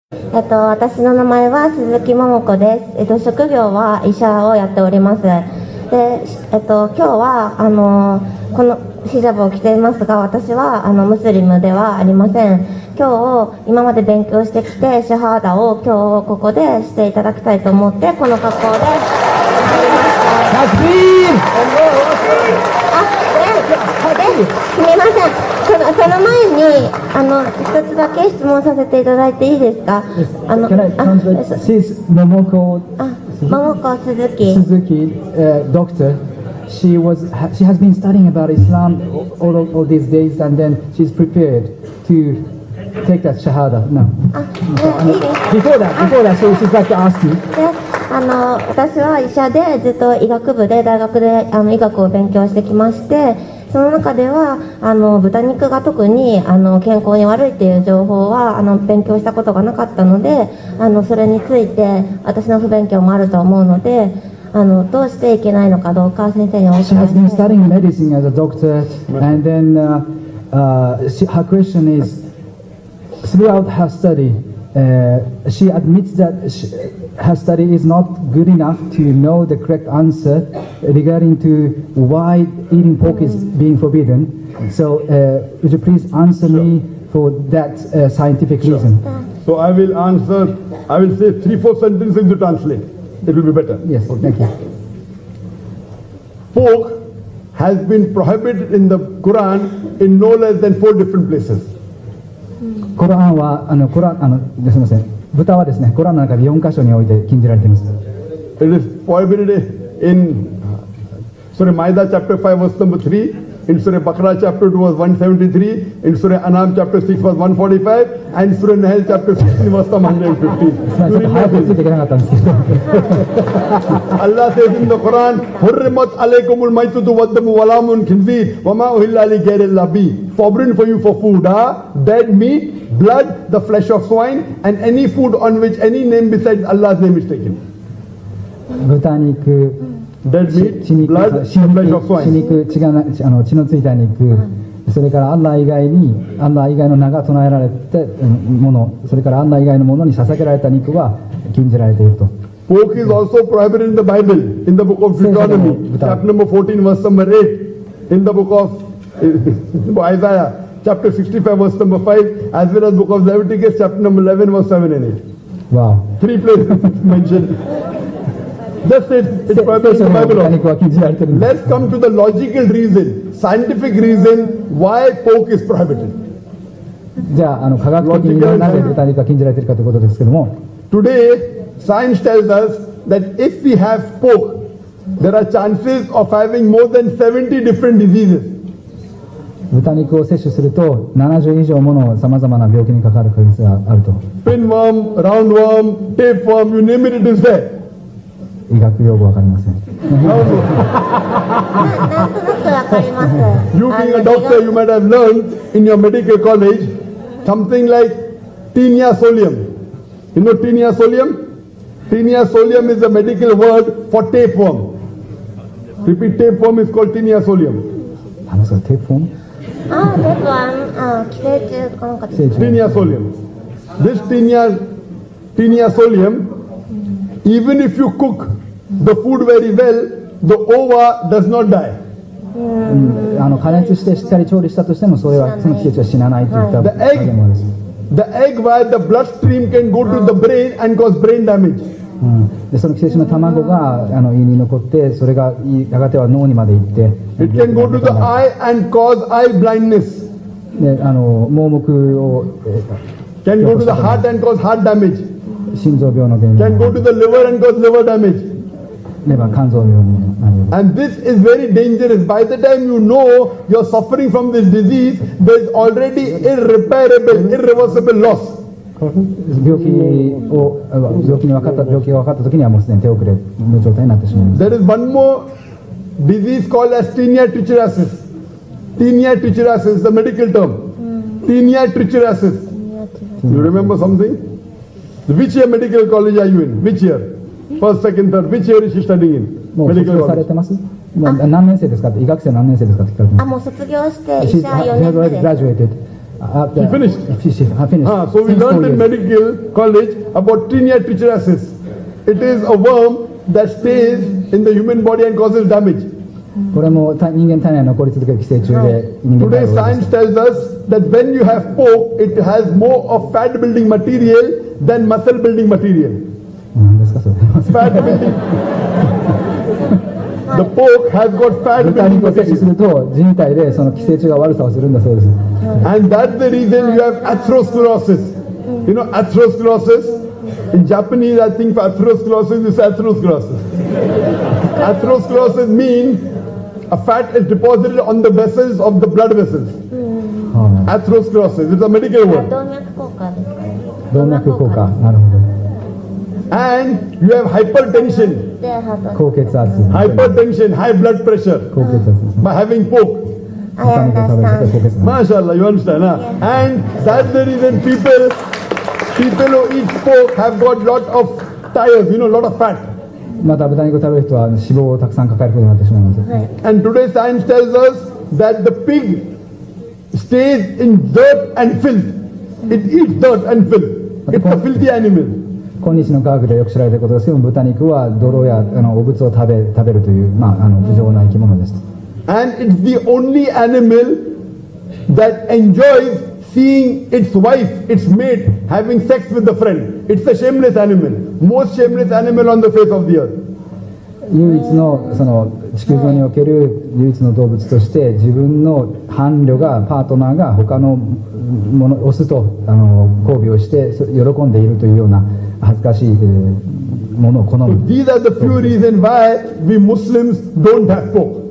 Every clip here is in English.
私の名前は鈴木桃子です。職業は医者をやっております。で、今日はこのヒジャブを着ていますが、私はムスリムではありません。今まで勉強してきて、シャハーダを今日ここでしていただきたいと思って、この格好で。すみません。その前に一つだけ質問させていただいていいですか。She's Momoko Suzuki, doctor. She has been studying about Islam all these days, and then she's prepared to take that shahada now. Before that, she'd like to ask you. 私は医者でずっと医学部で大学で医学を勉強してきまして、その中では豚肉が特に健康に悪いっていう情報は勉強したことがなかったので、それについて私の不勉強もあると思うので、どうしていけないのかどうか先生にお伺いしたい。 She has been studying medicine as a doctor, and then her question is, throughout her study, she admits that her study is not good enough to know the correct answer regarding to why eating pork is being forbidden. So, would you please answer me for that scientific reason? So I will answer. I will say 3-4 sentences to translate. It will be better. Yes, thank you. Pork has been prohibited in the Quran in no less than 4 different places. コランはすみません。豚はですね、コランの中で4カ所において禁じられています。It is prohibited in Surah Maida chapter 5 verse number 3, in Surah Baqarah chapter 2 verse 173, in Surah Anam chapter 6 verse 145, and Surah Nahl chapter 16 verse 115. Allah says in the Quran, "Hurrimat alaykumul maytatu waddamu walamun khinzir wama uhilla li ghayrillah bi." Forbidden for you for food, dead meat, blood, the flesh of swine, and any food on which any name besides Allah's name is taken. 豚肉、 Dead meat, blood, the flesh of swine. 血肉、血のついた肉、それからアッラー以外の名が唱えられてもの、それからアッラー以外のものに捧げられた肉は禁じられていると。 Pork is also prohibited in the Bible, in the book of Deuteronomy, chapter number 14, verse number 8, in the book of Isaiah, chapter 65, verse number 5, as well as book of Leviticus, chapter number 11, verse 7 and 8. Wow. 3 places mentioned. Just it's prohibited in the Bible. Let's come to the logical reason, scientific reason why pork is prohibited. じゃあ科学的になぜ豚肉が禁じられているかということですけども。 Today, science tells us that if we have pork, there are chances of having more than 70 different diseases. 豚肉を摂取すると70以上ものさまざまな病気にかかる確率があると。Pinworm, roundworm, tapeworm, you name it, it is there. 医学用語わかりません。なんとなくわかります。 You being a doctor, you might have learned in your medical college something like tinea solium. You know tinea solium? Tinea solium is a medical word for tapeworm. Repeat, tapeworm is called tinea solium. それテープフォーム？寄生虫かなんかです。 Tinea solium. This tinea solium, even if you cook the food very well, the ova does not die. 加熱してしっかり調理したとしてもその寄生虫は死なないといった加減もあるんです。 The egg via the bloodstream can go to the brain and cause brain damage. でその寄生虫の卵が胃に残ってそれがやがては脳にまで行って It can go to the eye and cause eye blindness. で盲目を Can go to the heart and cause heart damage. 心臓病の原因 Can go to the liver and cause liver damage. レバー肝臓病になる。 And this is very dangerous. By the time you know you're suffering from this disease, there's already irreparable, irreversible loss. 病気が分かった時にはもうすでに手遅れの状態になってしまいます。 There is one more disease called as tinea tricherasis. Tinea tricherasis is the medical term. Tinea tricherasis. You remember something? Which year medical college are you in? Which year? First, second, third. Which year is she studying in? もう卒業されてます？何年生ですかって、医学生何年生ですかって聞かれてます。もう卒業して医者4年生です。He finished. So we learned in medical college about tinea tricherasis. It is a worm that stays in the human body and causes damage. これも人間体内に残り続ける寄生虫で人間体 Today を science tells us that when you have pork, it has more of fat building material than muscle building material. 何ですかそれ Fat building. The pork has got fat 豚 building 肉を摂取す material. ると人体でその寄生虫が悪さをするんだそうです And that's the reason you have atherosclerosis. You know atherosclerosis? In Japanese, I think for atherosclerosis is atherosclerosis. Atherosclerosis means a fat is deposited on the vessels of the blood vessels. Atherosclerosis. It's a medical word. 動脈硬化ですかね。動脈硬化なるほ And you have hypertension. で、ハート。ど高血圧 Hypertension, high blood pressure 高血圧ですね by having pork. I 豚肉を食べると高 understand. 血圧 MashaAllah, you understand, huh? And that's the reason people who eat pork have got lot of tires, you know, lot of fat. また豚肉を食べる人は脂肪をたくさん抱えることになってしまいます And today science tells us that the pig stays in dirt and filth. It eats dirt and filth. It's a filthy animal. 今日の科学でよく知られていることですけど豚肉は泥や汚物を食べるという、不浄な生き物です And it's the only animal that enjoys seeing its wife, its mate, having sex with a friend. It's a shameless animal. Most shameless animal on the face of the earth. 唯一のその地球上における唯一の動物として自分の伴侶がパートナーが他のオスと交尾をして喜んでいるというような恥ずかしいものを好 So む these are the few reasons why we Muslims don't have pork.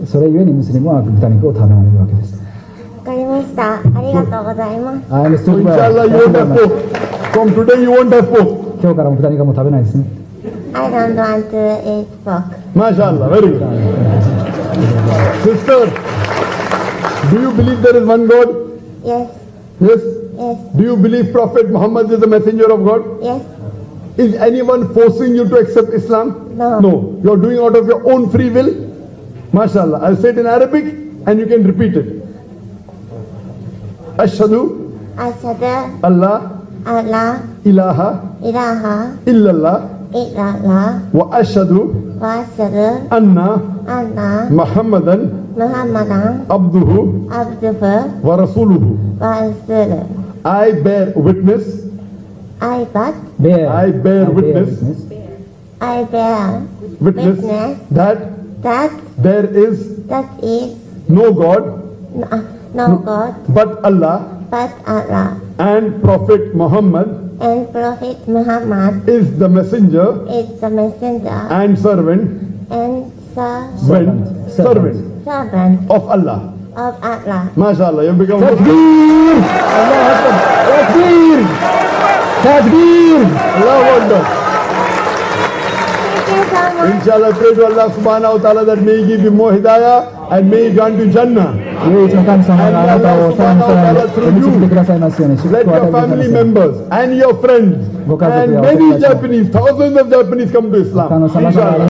それゆえにムスリムは豚肉を食べないわけです わかりました。ありがとうございます。 I So understood well. inshallah you won't have pork. From today you won't have pork. 今日からも豚肉はもう食べないですね I don't want to eat pork. MashaAllah, very good. Sister, do you believe there is one God? Yes, Yes. yes, Do you believe Prophet Muhammad is the messenger of God? yes. Is anyone forcing you to accept Islam? No. No. You're doing out of your own free will? MashaAllah. I'll say it in Arabic and you can repeat it. Ashhadu Ashhadu Allah alla ilaha ilaha illallah illallah wa ashhadu wa ashhadu anna anna Muhammadan Muhammadan abduhu abduhu wa rasuluhu. wa rasuluhu. I bear witness. I but I bear witness. I bear Witness that that there is is no God no God but Allah but Allah, and Prophet Muhammad and Prophet Muhammad is the messenger is the messenger and servant and servant servant of Allah. of Allah. MashaAllah, you become Takbir! Allah Akbar! Takbir! Takbir! Allahu Akbar. Thank you so much. Inshallah, pray to Allah subhanahu wa ta'ala that may He give you more hidayah and may He grant you Jannah. 唯一の神様があなたをさらにさらに導いてくださいますように祝 Let 福を与 your えてください family ますように members and your friends and many Japanese, thousands of Japanese come to Islam. Inshallah.